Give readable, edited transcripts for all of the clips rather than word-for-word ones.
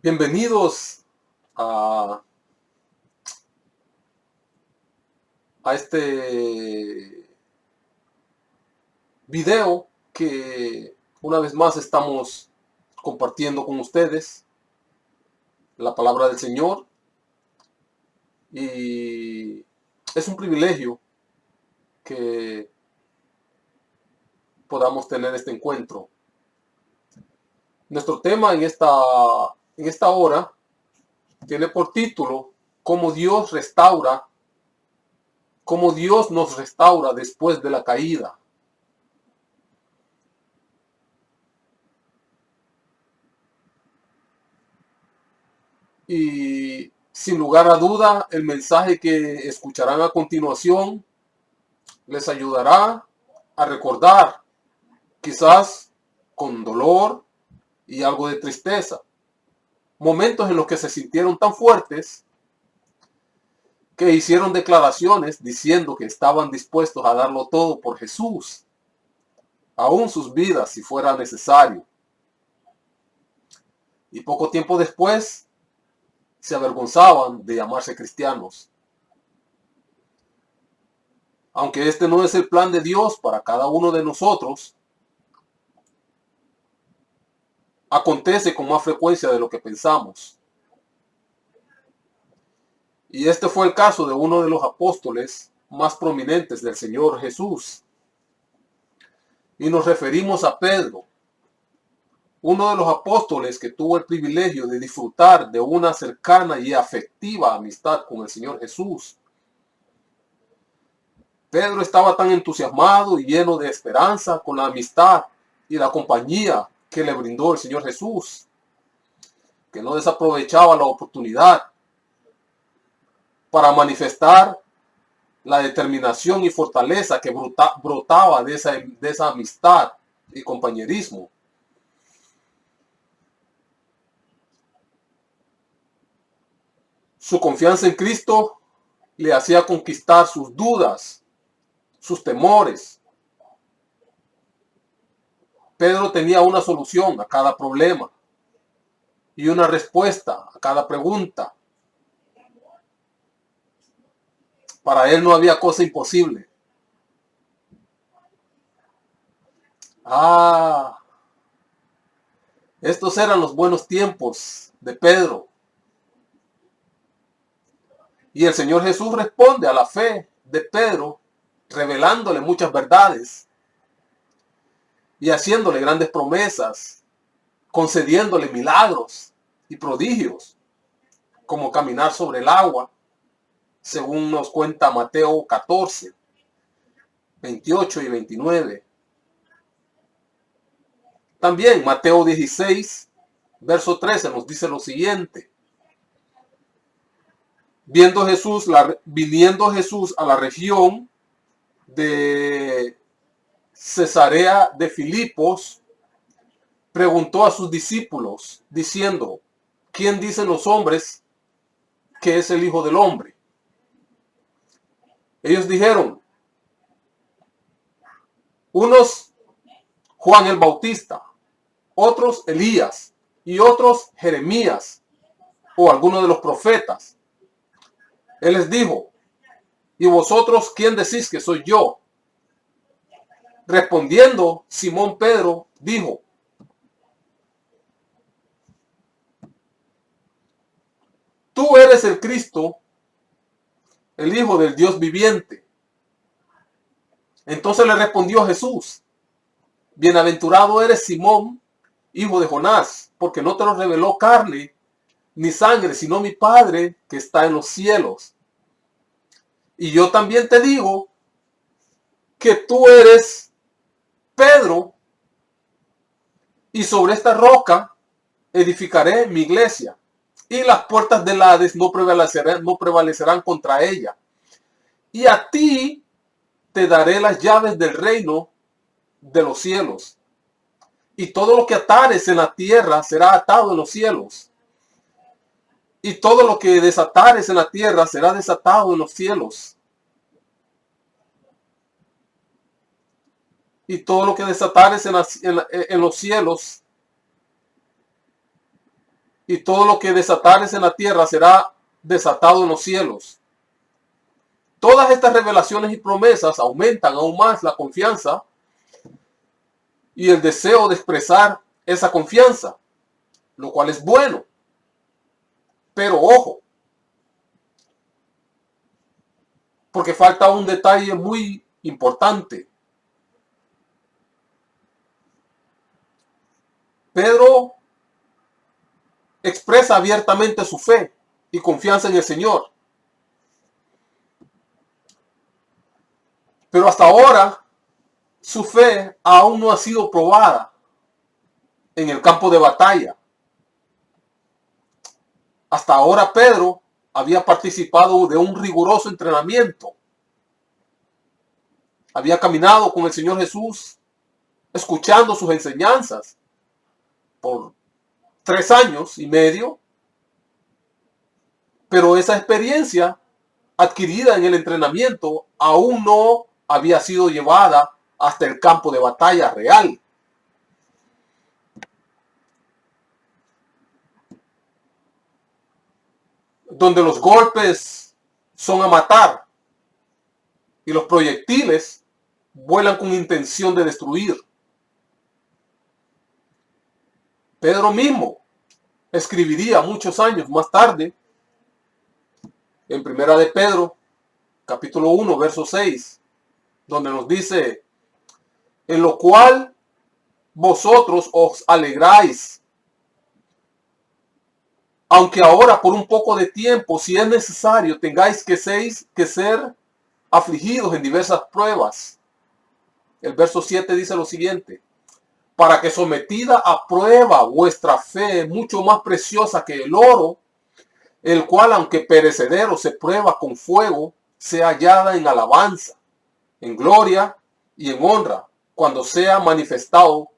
Bienvenidos a, a este video que una vez más estamos compartiendo con ustedes la palabra del Señor, y es un privilegio que podamos tener este encuentro. Nuestro tema en esta hora tiene por título cómo Dios nos restaura después de la caída. Y sin lugar a duda, el mensaje que escucharán a continuación les ayudará a recordar, quizás con dolor y algo de tristeza, momentos en los que se sintieron tan fuertes que hicieron declaraciones diciendo que estaban dispuestos a darlo todo por Jesús, aún sus vidas si fuera necesario. Y poco tiempo después se avergonzaban de llamarse cristianos. Aunque este no es el plan de Dios para cada uno de nosotros, acontece con más frecuencia de lo que pensamos. Y este fue el caso de uno de los apóstoles más prominentes del Señor Jesús. Y nos referimos a Pedro, uno de los apóstoles que tuvo el privilegio de disfrutar de una cercana y afectiva amistad con el Señor Jesús. Pedro estaba tan entusiasmado y lleno de esperanza con la amistad y la compañía que le brindó el Señor Jesús, que no desaprovechaba la oportunidad para manifestar la determinación y fortaleza que brotaba de esa amistad y compañerismo. Su confianza en Cristo le hacía conquistar sus dudas, sus temores. Pedro tenía una solución a cada problema y una respuesta a cada pregunta. Para él no había cosa imposible. Estos eran los buenos tiempos de Pedro. Y el Señor Jesús responde a la fe de Pedro, revelándole muchas verdades y haciéndole grandes promesas, concediéndole milagros y prodigios, como caminar sobre el agua, según nos cuenta Mateo 14, 28 y 29. También Mateo 16, verso 13 nos dice lo siguiente: viniendo Jesús a la región de Cesarea de Filipos, preguntó a sus discípulos diciendo: ¿quién dicen los hombres que es el Hijo del Hombre? Ellos dijeron: unos Juan el Bautista, otros Elías y otros Jeremías o alguno de los profetas. Él les dijo: ¿y vosotros quién decís que soy yo? Respondiendo Simón Pedro dijo: tú eres el Cristo, el Hijo del Dios viviente. Entonces le respondió Jesús: bienaventurado eres Simón, hijo de Jonás, porque no te lo reveló carne ni sangre, sino mi Padre que está en los cielos. Y yo también te digo que tú eres Pedro, y sobre esta roca edificaré mi iglesia, y las puertas del Hades no prevalecerán contra ella. Y a ti te daré las llaves del reino de los cielos. Y todo lo que atares en la tierra será atado en los cielos. Y todo lo que desatares en la tierra será desatado en los cielos. Y todo lo que desatares en los cielos y todo lo que desatares en la tierra será desatado en los cielos. Todas estas revelaciones y promesas aumentan aún más la confianza y el deseo de expresar esa confianza, lo cual es bueno. Pero ojo, porque falta un detalle muy importante. Pedro expresa abiertamente su fe y confianza en el Señor. Pero hasta ahora su fe aún no ha sido probada en el campo de batalla. Hasta ahora Pedro había participado de un riguroso entrenamiento. Había caminado con el Señor Jesús, escuchando sus enseñanzas por 3 años y medio. Pero esa experiencia adquirida en el entrenamiento aún no había sido llevada hasta el campo de batalla real. Donde los golpes son a matar y los proyectiles vuelan con intención de destruir. Pedro mismo escribiría muchos años más tarde, en Primera de Pedro, capítulo 1, verso 6, donde nos dice: en lo cual vosotros os alegráis, aunque ahora por un poco de tiempo, si es necesario, tengáis que ser afligidos en diversas pruebas. El verso 7 dice lo siguiente: para que sometida a prueba vuestra fe, mucho más preciosa que el oro, el cual aunque perecedero se prueba con fuego, sea hallada en alabanza, en gloria y en honra, cuando sea manifestado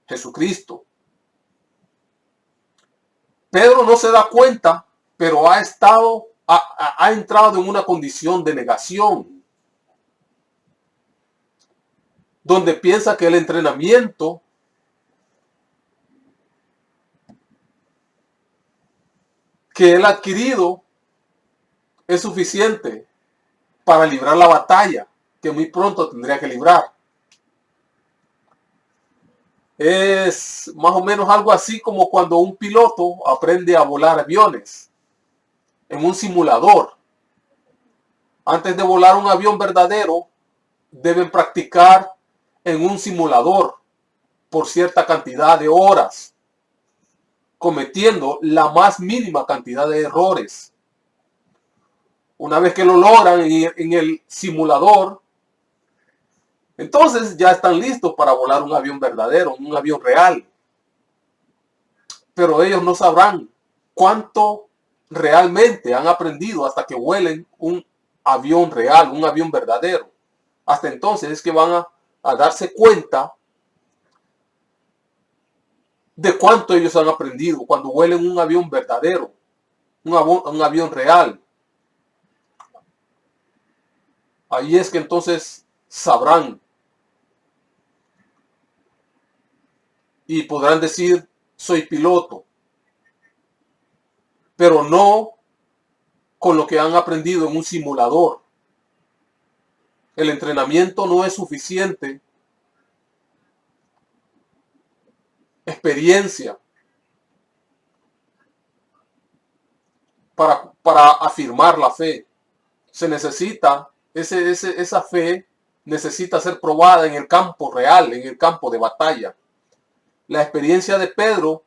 Jesucristo. Pedro no se da cuenta, pero ha entrado en una condición de negación, donde piensa que el entrenamiento que él ha adquirido es suficiente para librar la batalla que muy pronto tendría que librar. Es más o menos algo así como cuando un piloto aprende a volar aviones en un simulador. Antes de volar un avión verdadero, deben practicar en un simulador por cierta cantidad de horas, cometiendo la más mínima cantidad de errores. Una vez que lo logran en el simulador, entonces ya están listos para volar un avión verdadero, un avión real. Pero ellos no sabrán cuánto realmente han aprendido hasta que vuelen un avión real, un avión verdadero. Hasta entonces es que van a darse cuenta de cuánto ellos han aprendido cuando vuelen un avión verdadero, un avión real. Ahí es que entonces sabrán y podrán decir: soy piloto, pero no con lo que han aprendido en un simulador. El entrenamiento no es suficiente experiencia para afirmar la fe. Se necesita, esa fe necesita ser probada en el campo real, en el campo de batalla. La experiencia de Pedro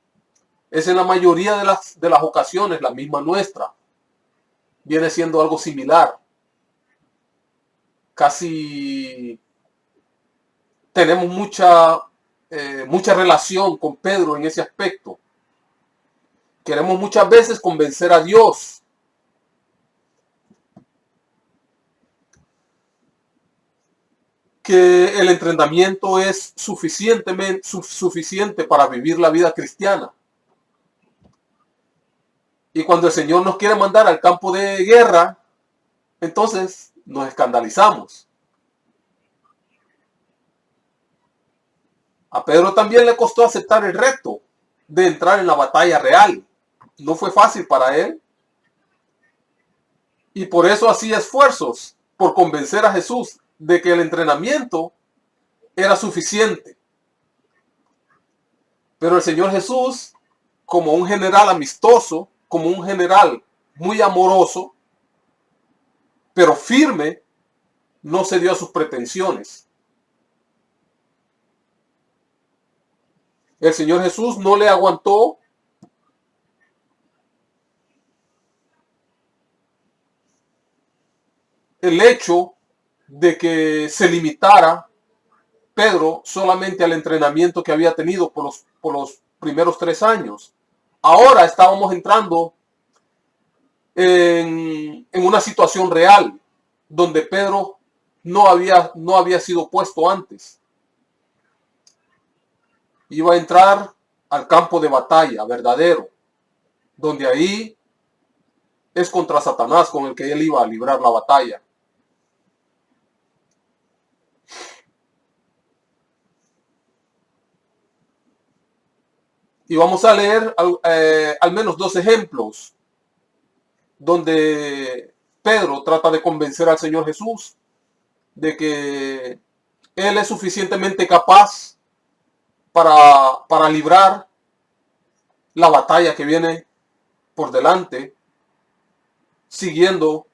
es en la mayoría de las ocasiones la misma nuestra. Viene siendo algo similar. Casi tenemos mucha relación con Pedro en ese aspecto. Queremos muchas veces convencer a Dios que el entrenamiento es suficiente para vivir la vida cristiana. Y cuando el Señor nos quiere mandar al campo de guerra, entonces nos escandalizamos. A Pedro también le costó aceptar el reto de entrar en la batalla real. no fue fácil para él. Y por eso hacía esfuerzos por convencer a Jesús de que el entrenamiento era suficiente. Pero el Señor Jesús, como un general amistoso, como un general muy amoroso, pero firme, no cedió a sus pretensiones. El Señor Jesús no le aguantó el hecho de que se limitara Pedro solamente al entrenamiento que había tenido por los primeros 3 años. Ahora estábamos entrando en una situación real donde Pedro no había sido puesto antes. Iba a entrar al campo de batalla verdadero, donde ahí es contra Satanás con el que él iba a librar la batalla. Y vamos a leer al menos 2 ejemplos donde Pedro trata de convencer al Señor Jesús de que Él es suficientemente capaz para librar la batalla que viene por delante, siguiendo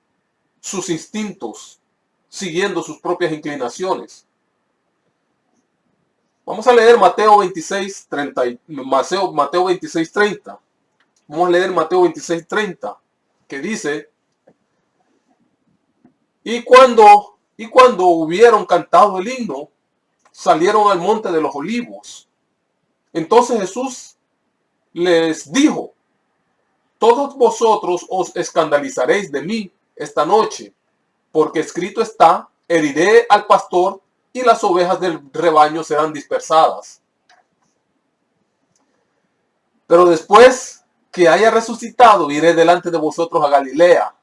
sus instintos, siguiendo sus propias inclinaciones. Vamos a leer Mateo 26:30. Mateo 26:30. Vamos a leer Mateo 26:30, que dice: y cuando hubieron cantado el himno, salieron al monte de los olivos. Entonces Jesús les dijo: todos vosotros os escandalizaréis de mí esta noche, porque escrito está: heriré al pastor y las ovejas del rebaño serán dispersadas. Pero después que haya resucitado, iré delante de vosotros a Galilea.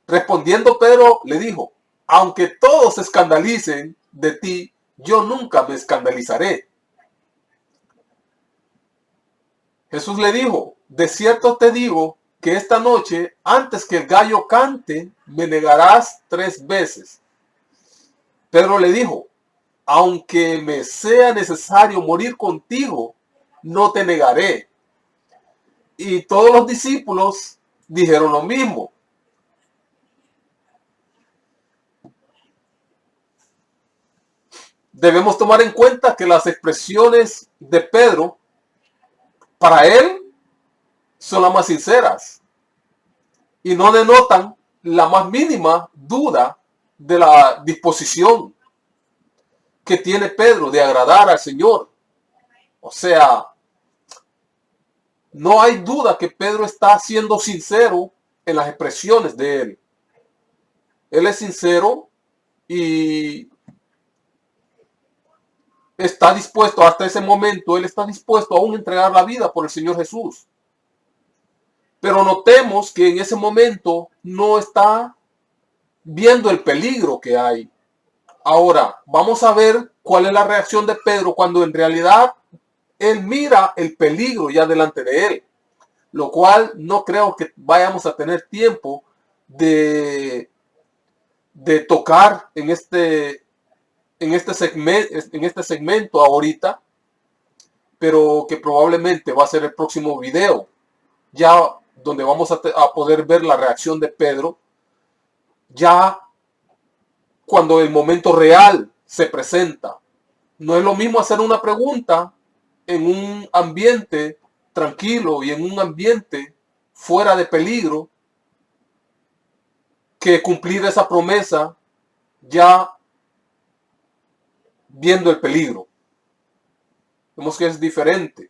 Respondiendo Pedro le dijo: aunque todos se escandalicen de ti, yo nunca me escandalizaré. Jesús le dijo: de cierto te digo que esta noche, antes que el gallo cante, me negarás 3 veces. Pedro le dijo: aunque me sea necesario morir contigo, no te negaré. Y todos los discípulos dijeron lo mismo. Debemos tomar en cuenta que las expresiones de Pedro, para él, son las más sinceras y no denotan la más mínima duda de la disposición que tiene Pedro de agradar al Señor. O sea, no hay duda que Pedro está siendo sincero en las expresiones de él. Él es sincero y está dispuesto, hasta ese momento, él está dispuesto a aún entregar la vida por el Señor Jesús. Pero notemos que en ese momento no está viendo el peligro que hay. Ahora, vamos a ver cuál es la reacción de Pedro cuando en realidad él mira el peligro ya delante de él. Lo cual no creo que vayamos a tener tiempo de tocar en este segmento ahorita, pero que probablemente va a ser el próximo video, ya donde vamos a poder ver la reacción de Pedro, ya cuando el momento real se presenta. No es lo mismo hacer una pregunta en un ambiente tranquilo y en un ambiente fuera de peligro, que cumplir esa promesa ya viendo el peligro. Vemos que es diferente.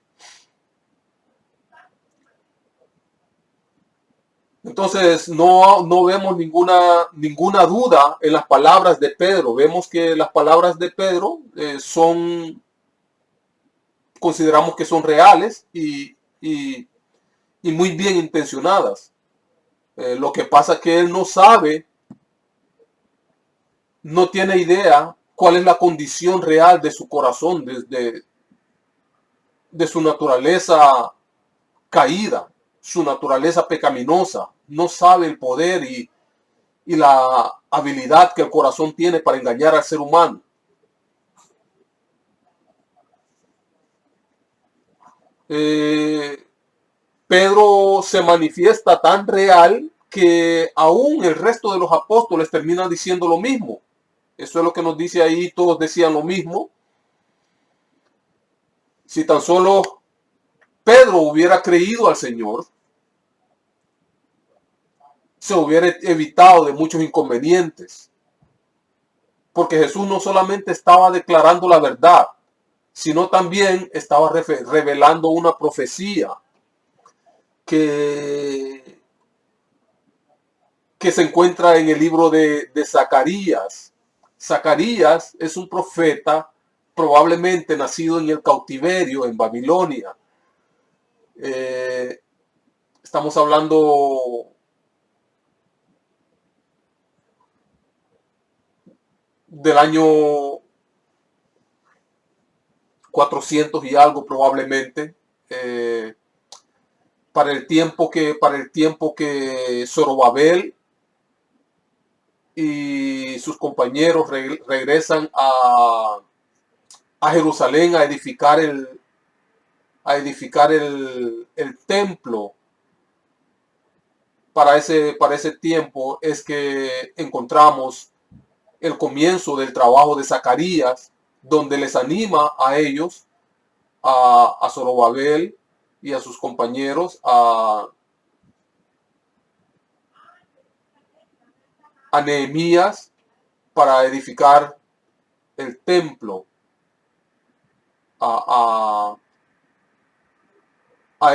Entonces no vemos ninguna duda en las palabras de Pedro. Vemos que las palabras de Pedro consideramos que son reales y muy bien intencionadas. Lo que pasa es que él no sabe, no tiene idea cuál es la condición real de su corazón, de su naturaleza caída, su naturaleza pecaminosa, no sabe el poder y la habilidad que el corazón tiene para engañar al ser humano. Eh, Pedro se manifiesta tan real que aún el resto de los apóstoles terminan diciendo lo mismo. Eso es lo que nos dice ahí, todos decían lo mismo. Si tan solo Pedro hubiera creído al Señor, se hubiera evitado de muchos inconvenientes. Porque Jesús no solamente estaba declarando la verdad, sino también estaba revelando una profecía que, que se encuentra en el libro de Zacarías. Zacarías es un profeta probablemente nacido en el cautiverio en Babilonia. Estamos hablando del año 400 y algo probablemente, para el tiempo que Zorobabel y sus compañeros regresan a Jerusalén a edificar el templo. Para ese tiempo es que encontramos el comienzo del trabajo de Zacarías, donde les anima a ellos, a Zorobabel y a sus compañeros, a Nehemías, para edificar el templo, a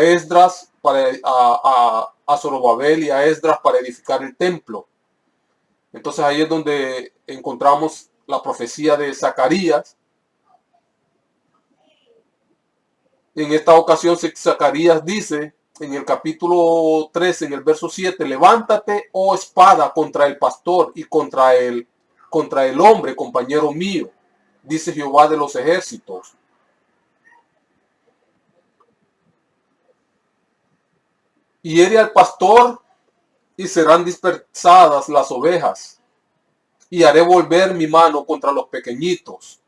Esdras, a Zorobabel y a Esdras para edificar el templo. Entonces ahí es donde encontramos la profecía de Zacarías. En esta ocasión Zacarías dice en el capítulo 13, en el verso 7, levántate, oh espada, contra el pastor y contra el hombre, compañero mío, dice Jehová de los ejércitos. Y hiere al pastor y serán dispersadas las ovejas, y haré volver mi mano contra los pequeñitos.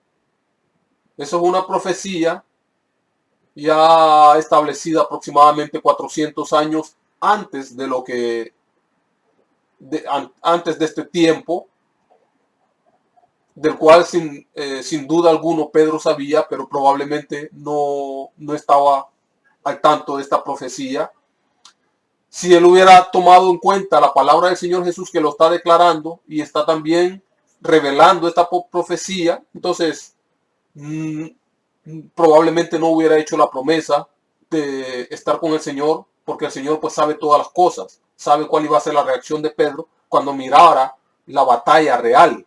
Eso es una profecía ya establecida aproximadamente 400 años antes de lo que antes de este tiempo, del cual sin duda alguno Pedro sabía, pero probablemente no estaba al tanto de esta profecía. Si él hubiera tomado en cuenta la palabra del Señor Jesús, que lo está declarando y está también revelando esta profecía, entonces probablemente no hubiera hecho la promesa de estar con el Señor, porque el Señor pues sabe todas las cosas, sabe cuál iba a ser la reacción de Pedro cuando mirara la batalla real.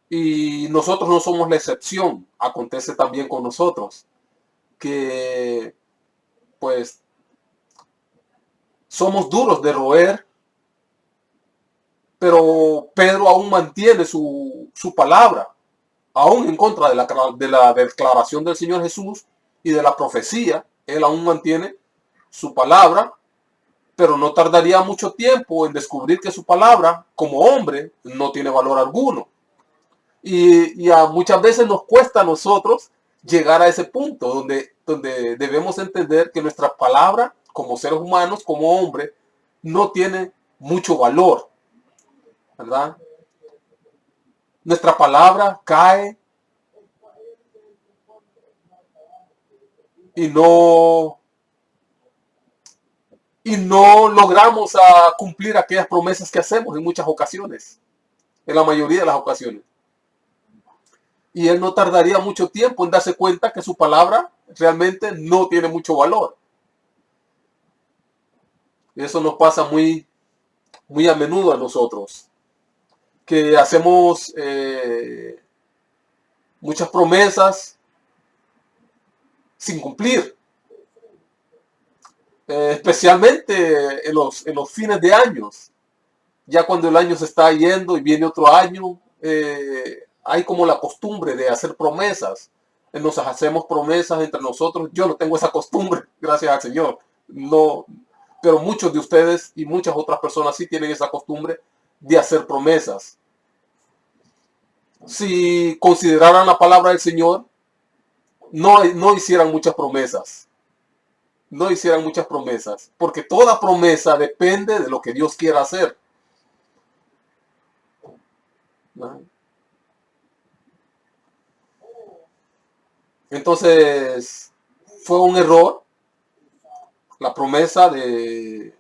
Y nosotros no somos la excepción. Acontece también con nosotros que pues somos duros de roer, pero Pedro aún mantiene su palabra, aún en contra de la declaración del Señor Jesús y de la profecía. Él aún mantiene su palabra, pero no tardaría mucho tiempo en descubrir que su palabra, como hombre, no tiene valor alguno. Y muchas veces nos cuesta a nosotros llegar a ese punto donde debemos entender que nuestra palabra, como seres humanos, como hombres, no tiene mucho valor, ¿verdad? Nuestra palabra cae y no logramos cumplir aquellas promesas que hacemos en muchas ocasiones, en la mayoría de las ocasiones. Y él no tardaría mucho tiempo en darse cuenta que su palabra realmente no tiene mucho valor. Y eso nos pasa muy a menudo a nosotros, que hacemos muchas promesas sin cumplir. Especialmente en los fines de años. Ya cuando el año se está yendo y viene otro año, hay como la costumbre de hacer promesas. Nos hacemos promesas entre nosotros. Yo no tengo esa costumbre, gracias al Señor. No, pero muchos de ustedes y muchas otras personas sí tienen esa costumbre de hacer promesas. Si consideraran la palabra del Señor, no hicieran muchas promesas. No hicieran muchas promesas, porque toda promesa depende de lo que Dios quiera hacer. ¿No? Entonces, fue un error la promesa de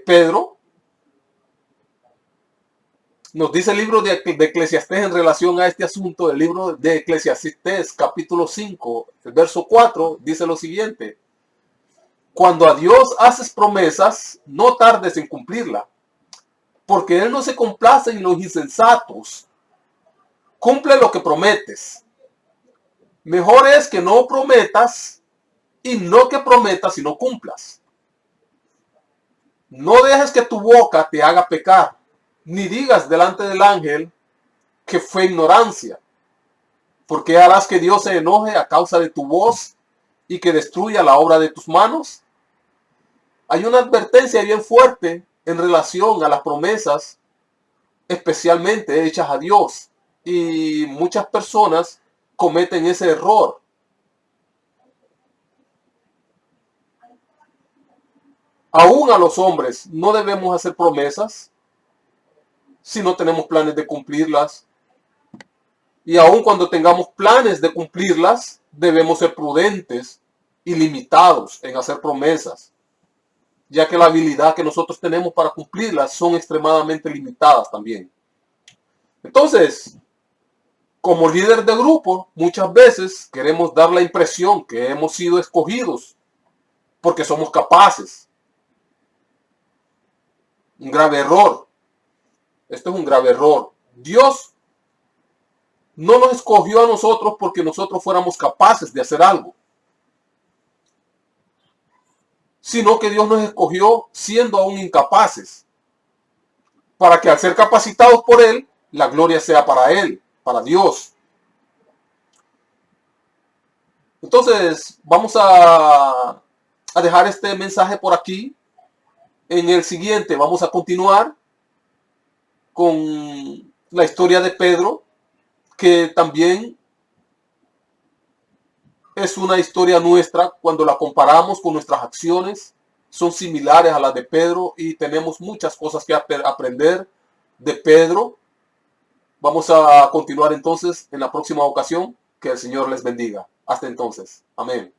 Pedro. Nos dice el libro de Eclesiastés en relación a este asunto, el libro de Eclesiastés capítulo 5, el verso 4, dice lo siguiente: cuando a Dios haces promesas, no tardes en cumplirla, porque Él no se complace en los insensatos. Cumple lo que prometes. Mejor es que no prometas y no que prometas y no cumplas. No dejes que tu boca te haga pecar, ni digas delante del ángel que fue ignorancia, porque harás que Dios se enoje a causa de tu voz y que destruya la obra de tus manos. Hay una advertencia bien fuerte en relación a las promesas, especialmente hechas a Dios, y muchas personas cometen ese error. Aún a los hombres no debemos hacer promesas si no tenemos planes de cumplirlas. Y aun cuando tengamos planes de cumplirlas, debemos ser prudentes y limitados en hacer promesas, ya que la habilidad que nosotros tenemos para cumplirlas son extremadamente limitadas también. Entonces, como líder de grupo, muchas veces queremos dar la impresión que hemos sido escogidos porque somos capaces. Un grave error. Esto es un grave error. Dios no nos escogió a nosotros porque nosotros fuéramos capaces de hacer algo, sino que Dios nos escogió siendo aún incapaces, para que al ser capacitados por Él, la gloria sea para Él, para Dios. Entonces, vamos a dejar este mensaje por aquí. En el siguiente vamos a continuar con la historia de Pedro, que también es una historia nuestra. Cuando la comparamos con nuestras acciones, son similares a las de Pedro y tenemos muchas cosas que aprender de Pedro. Vamos a continuar entonces en la próxima ocasión. Que el Señor les bendiga. Hasta entonces. Amén.